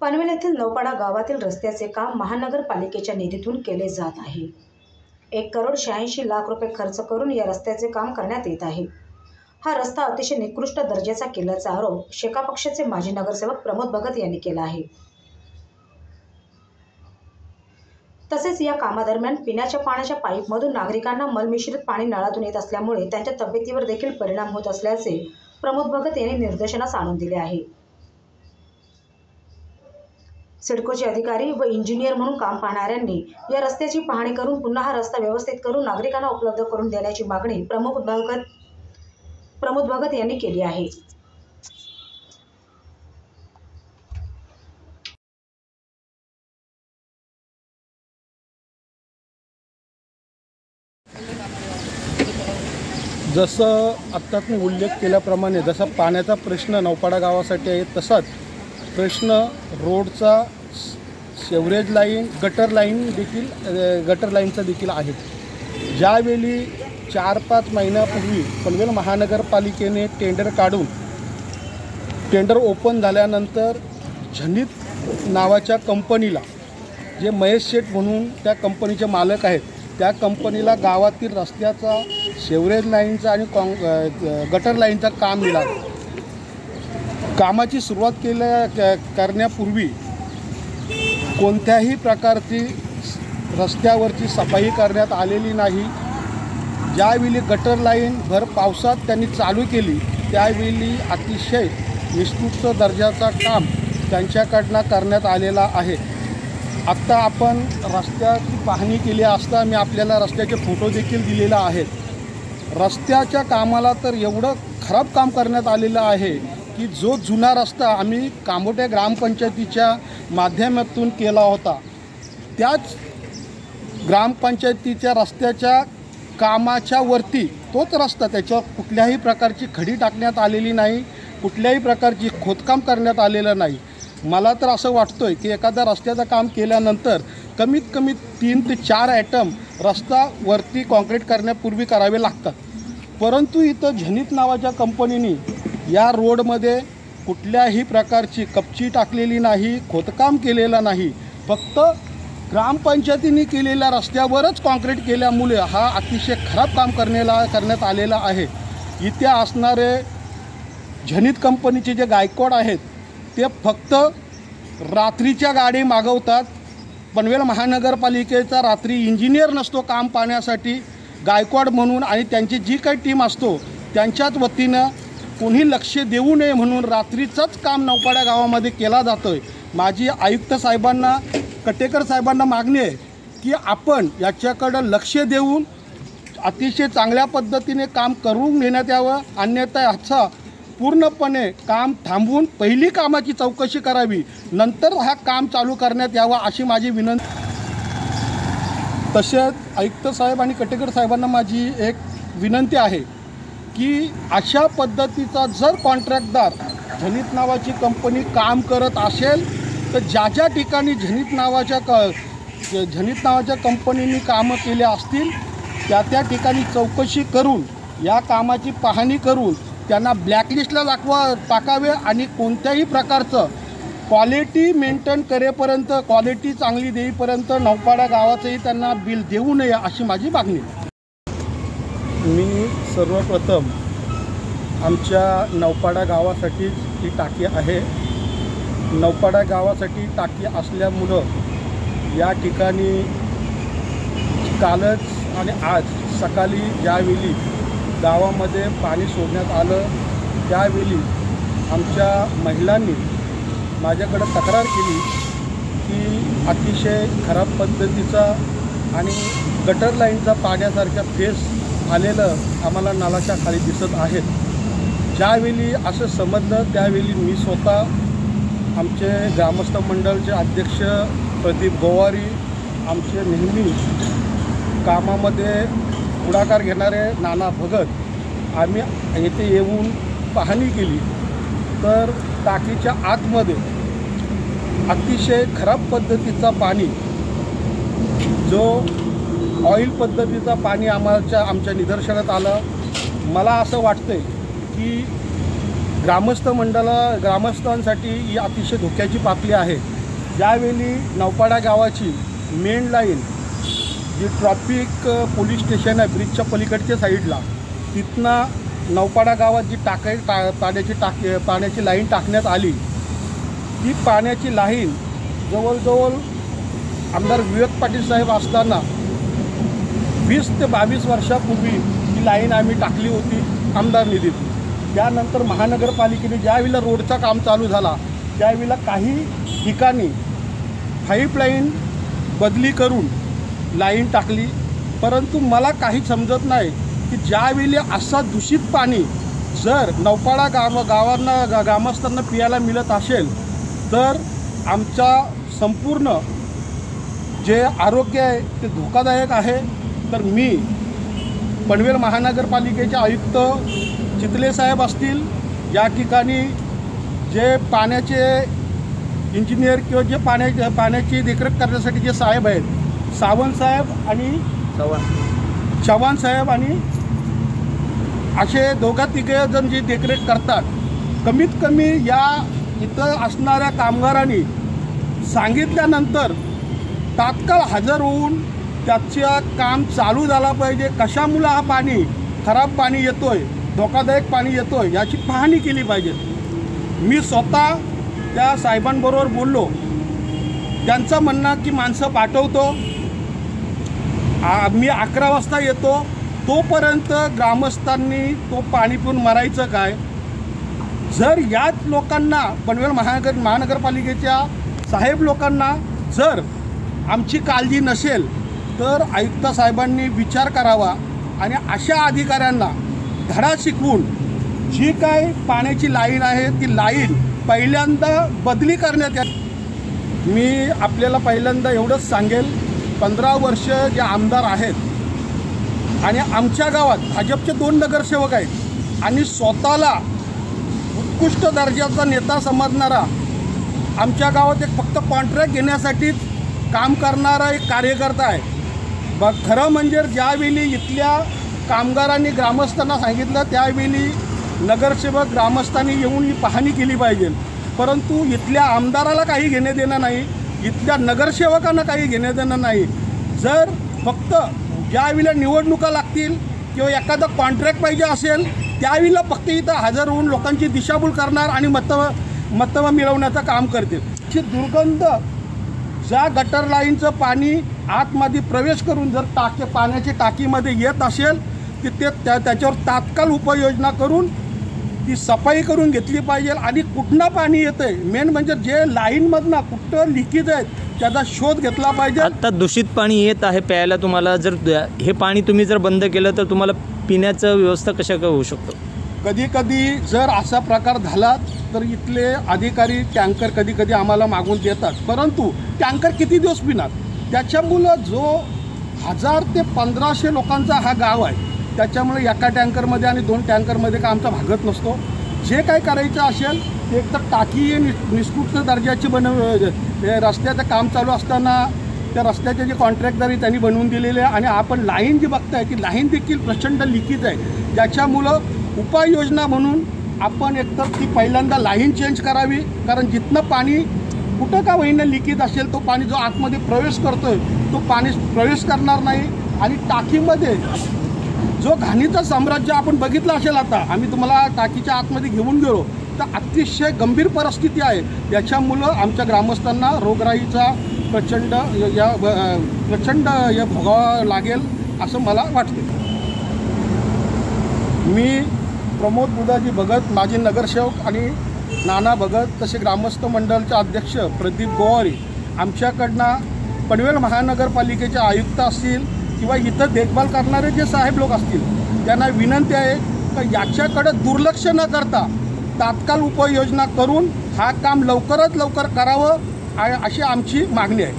पनवेल येथील नौपाडा गावातील रस्त्याचे काम महानगरपालिकेच्या निधीतून केले जात आहे। 1,86,00,000 रुपये खर्च करून या रस्त्याचे काम करण्यात येत आहे। हा रस्ता अतिशय निकृष्ट दर्जाचा केल्याचा आरोप शेका पक्षाचे माजी नगरसेवक प्रमोद भगत यांनी केला आहे। तसेच या कामादरम्यान पिण्याच्या पाण्याच्या पाईपमधून नागरिकांना मलमिश्रित पाणी नळातून येत असल्यामुळे त्यांच्या तब्येतीवर देखील परिणाम होत असल्याचे प्रमोद भगत यांनी निदर्शनास आणून दिले आहे। सिडकोचे अधिकारी व इंजिनियर म्हणून काम पाहणाऱ्यांनी या रस्त्याची पाहणी करून पुन्हा हा रस्ता व्यवस्थित करून नागरिकांना उपलब्ध करून देण्याची मागणी प्रमोद भगत यांनी केली आहे। जसं आत्ताच मी उल्लेख केल्याप्रमाणे जसा पाण्याचा प्रश्न नौपाडा गावासाठी आहे, तसाच प्रश्न रोडचा, सेवरेज लाईन, गटर लाईनचा देखील आहे। ज्यावेळी 4-5 महिन्यापूर्वी पनवेल महानगरपालिकेने टेंडर काढून टेंडर ओपन झाल्यानंतर झनीत नावाच्या कंपनीला, जे महेश शेठ म्हणून त्या कंपनीचे मालक आहेत, त्या कंपनीला गावातील रस्त्याचा, सेवरेज लाईनचा आणि गटर लाईनचा काम मिळालं। कामाची सुरुवात करण्यापूर्वी कोणत्याही प्रकारची रस्त्यावरची सफाई करण्यात आलेली नाही। ज्यावेळी गटर लाईन भर पावसात त्यांनी चालू केली त्यावेळी अतिशय निकृष्ट दर्जाचा काम त्यांच्याकडनं करण्यात आलेला आहे। आत्ता आपण रस्त्याची पाहणी केली असता मी आपल्याला रस्त्याचे फोटो देखील दिलेला आहेत। रस्त्याच्या कामाला तर एवढं खराब काम करण्यात आलेलं आहे की जो जुना रस्ता आम्ही कामोठ्या ग्रामपंचायतीच्या माध्यमातून केला होता, त्याच ग्रामपंचायतीच्या रस्त्याच्या कामाच्या वरती तोच रस्ता, त्याच्यावर कुठल्याही प्रकारची खडी टाकण्यात आलेली नाही, कुठल्याही प्रकारची खोदकाम करण्यात आलेलं नाही। मला तर असं वाटतं की एखाद्या रस्त्याचं काम केल्यानंतर कमीत कमी 3 ते 4 आयटम रस्ता वरती कॉन्क्रीट करण्यापूर्वी करावे लागतात। परंतु इथं झनीत नावाच्या कंपनीने या रोडमध्ये कुठल्याही प्रकारची कपची टाकलेली नाही, खोदकाम केलेलं नाही, फक्त ग्रामपंचायतीने केलेल्या रस्त्यावरच कॉन्क्रीट केल्यामुळे हा अतिशय खराब काम करण्यात आलेला आहे। इथे असणारे झनीत कंपनीचे जे गायकवाड आहेत ते फक्त रात्रीच्या गाडी मागवतात। पनवेल महानगरपालिकेचा रात्री इंजिनियर नसतो काम पाहण्यासाठी, गायकवाड म्हणून आणि त्यांची जी काही टीम असतो त्यांच्याच वतीनं कोणी लक्ष देऊ नये म्हणून रात्रीचंच काम नौपाडा गावामध्ये केला जातो आहे। माझी आयुक्त साहेबांना, कटेकर साहेबांना मागणी आहे की आपण याच्याकडं लक्ष देऊन अतिशय चांगल्या पद्धतीने काम करून घेण्यात यावं, अन्यथा ह्याचा पूर्णपणे काम थांबवून पहिली कामाची चौकशी करावी, नंतर हा काम चालू करण्यात यावा अशी माझी विनंती। तसेच आयुक्त साहेब आणि कटेकर साहेबांना माझी एक विनंती आहे की अशा पद्धतीचा जर कॉन्ट्रॅक्टदार झनीत नावाची कंपनी काम करत असेल तर ज्या ठिकाणी झनीत नावाच्या कंपनीने कामं केले असतील त्या ठिकाणी चौकशी करून या कामाची पाहणी करून त्यांना ब्लॅकलिस्टला टाकावे आणि कोणत्याही प्रकारचं क्वालिटी मेंटेन करेपर्यंत, क्वालिटी चांगली देईपर्यंत नौपाडा गावाचंही त्यांना बिल देऊ नये अशी माझी मागणी। मी सर्वप्रथम आमच्या नौपाडा गावासाठी ही टाकी आहे। नौपाडा गावासाठी टाकी असल्यामुळं या ठिकाणी कालच आणि आज सकाळी ज्यावेळी गावामध्ये पाणी सोडण्यात आलं त्यावेळी आमच्या महिलांनी माझ्याकडे तक्रार केली की अतिशय खराब पद्धतीचा आणि गटर लाईनचा पाण्यासारख्या फेस आलेलं आम्हाला नालाच्या खाली दिसत आहेत। ज्यावेळी असं समजलं त्यावेळी मी स्वतः आमचे ग्रामस्थ मंडळचे अध्यक्ष प्रदीप गोवारी, आमचे नेहमी कामामध्ये पुढाकार घेणारे नाना भगत, आम्ही येथे येऊन पाहणी केली तर टाकीच्या आतमध्ये अतिशय खराब पद्धतीचा पाणी, जो ऑइल पद्धतीचा पाणी आमच्या निदर्शनात आलं। मला असं वाटतंय की ग्रामस्थांसाठी ही अतिशय धोक्याची पातळी आहे। ज्यावेळी नौपाडा गावाची मेन लाईन जी ट्रॉफिक पोलीस स्टेशन आहे ब्रिजच्या पलीकडच्या साईडला, तिथनं नौपाडा गावात जी पाण्याची लाईन टाकण्यात आली, ती पाण्याची लाईन जवळजवळ आमदार विवेक पाटील साहेब असताना 20 ते 22 वर्षापूर्वी ही लाईन आम्ही टाकली होती आमदार निधीतून। त्यानंतर महानगरपालिकेने ज्यावेळेला रोडचं काम चालू झाला त्यावेळेला काही ठिकाणी पाईपलाईन बदली करून लाईन टाकली, परंतु मला काही समजत नाही की ज्यावेळी असं दूषित पाणी जर नौपाडा गावांना ग्रामस्थांना पियाला मिळत असेल तर आमच्या संपूर्ण जे आरोग्य आहे ते धोकादायक आहे। तर मी पनवेल महानगरपालिकेचे आयुक्त चितले साहेब असतील, या ठिकाणी जे पाण्याचे इंजिनियर किंवा जे पाण्याची देखरेख करण्यासाठी जे साहेब आहेत, सावंत साहेब आणि चव्हाण साहेब आणि असे दोघा-तिघे जण जे देखरेख करतात, कमीत कमी या इथं असणाऱ्या कामगारांनी सांगितल्यानंतर तात्काळ हजर होऊन त्याचं काम चालू झाला पाहिजे। कशामुळे हा पाणी खराब पाणी येतोय, धोकादायक पाणी येतोय याची पाहणी केली पाहिजे। मी स्वतः त्या साहेबांबरोबर बोललो, त्यांचं म्हणणं की माणसं पाठवतो, मी 11 वाजता येतो, तोपर्यंत ग्रामस्थांनी तो पाणी पिऊन मरायचं काय। जर याच लोकांना पनवेल महानगरपालिकेच्या साहेब लोकांना जर आमची काळजी नसेल तर आयुक्त साहेबांनी विचार करावा आणि अशा अधिकाऱ्यांना धडा शिकवून जी काय पाण्याची लाईन आहे ती लाईन पहिल्यांदा बदली करण्यात यावी। मी आपल्याला पहिल्यांदा एवढंच सांगेल, 15 वर्ष जे आमदार आहेत आणि आमच्या गावात भाजपचे 2 नगरसेवक आहेत आणि स्वतःला उत्कृष्ट दर्जाचा नेता समजणारा आमच्या गावात एक फक्त कॉन्ट्रॅक्ट घेण्यासाठीच काम करणारा एक कार्यकर्ता आहे। खरं म्हणजे ज्यावेळी इथल्या कामगारांनी ग्रामस्थांना सांगितलं त्यावेळी नगरसेवक ग्रामस्थांनी येऊन ही पाहणी केली पाहिजे, परंतु इथल्या आमदाराला काही घेणं देणं नाही, इथल्या नगरसेवकांना काही घेणं देणं नाही। जर फक्त ज्यावेळेला निवडणुका लागतील किंवा एखादा कॉन्ट्रॅक्ट पाहिजे असेल त्यावेळेला फक्त इथं हजर होऊन लोकांची दिशाभूल करणार आणि मतं मिळवण्याचं काम करतील। ही दुर्गंध ज्या गटर लाईनचं पाणी आतमध्ये प्रवेश करून जर पाण्याची टाकीमध्ये येत असेल की त्याच्यावर तात्काळ उपाययोजना करून ती सफाई करून घेतली पाहिजे। आणि कुठनं पाणी येतं आहे, मेन म्हणजे जे लाईनमधनं कुठं लिकेज आहेत त्याचा शोध घेतला पाहिजे। आता दूषित पाणी येत आहे प्यायला, तुम्हाला जर हे पाणी तुम्ही जर बंद केलं तर तुम्हाला पिण्याचं व्यवस्था कशा काय होऊ शकतो? कधी जर असा प्रकार झाला तर इथले अधिकारी टँकर कधी आम्हाला मागून देतात, परंतु टँकर किती दिवस पिणार? त्याच्यामुळं जो 1000 ते 1500 लोकांचा हा गाव आहे, त्याच्यामुळे एका टँकरमध्ये आणि 2 टँकरमध्ये का आमचा भागत नसतो। जे काय करायचं असेल ते एक तर टाकी निष्कृष्ट दर्जाची रस्त्याचं काम चालू असताना त्या रस्त्याचे जे कॉन्ट्रॅक्टदारी त्यांनी बनवून दिलेले आहे आणि आपण लाईन जी बघताय ती लाईन देखील प्रचंड लिकेज आहे। ज्याच्यामुळं उपाययोजना म्हणून आपण एकतर ती पहिल्यांदा लाईन चेंज करावी, कारण जिथनं पाणी कुठं का होईना लिकेज असेल तो पाणी जो आतमध्ये प्रवेश करतोय तो पाणी प्रवेश करणार नाही। आणि टाकीमध्ये जो घाणीचं साम्राज्य आपण बघितलं असेल, आता आम्ही तुम्हाला टाकीच्या आतमध्ये घेऊन गेलो तर अतिशय गंभीर परिस्थिती आहे। याच्यामुळं आमच्या ग्रामस्थांना रोगराईचा प्रचंड भोगावा लागेल असं मला वाटते। मी प्रमोद बुधाजी भगत, माजी नगरसेवक आणि नाना भगत, तसे ग्रामस्थ मंडळाचे अध्यक्ष प्रदीप गोवारी, आमच्याकडनं पनवेल महानगरपालिकेचे आयुक्त असतील किंवा इथं देखभाल करणारे जे साहेब लोक असतील त्यांना विनंती आहे की याच्याकडे दुर्लक्ष न करता तात्काळ उपाययोजना करून हा काम लवकरात लवकर करावं अशी आमची मागणी आहे।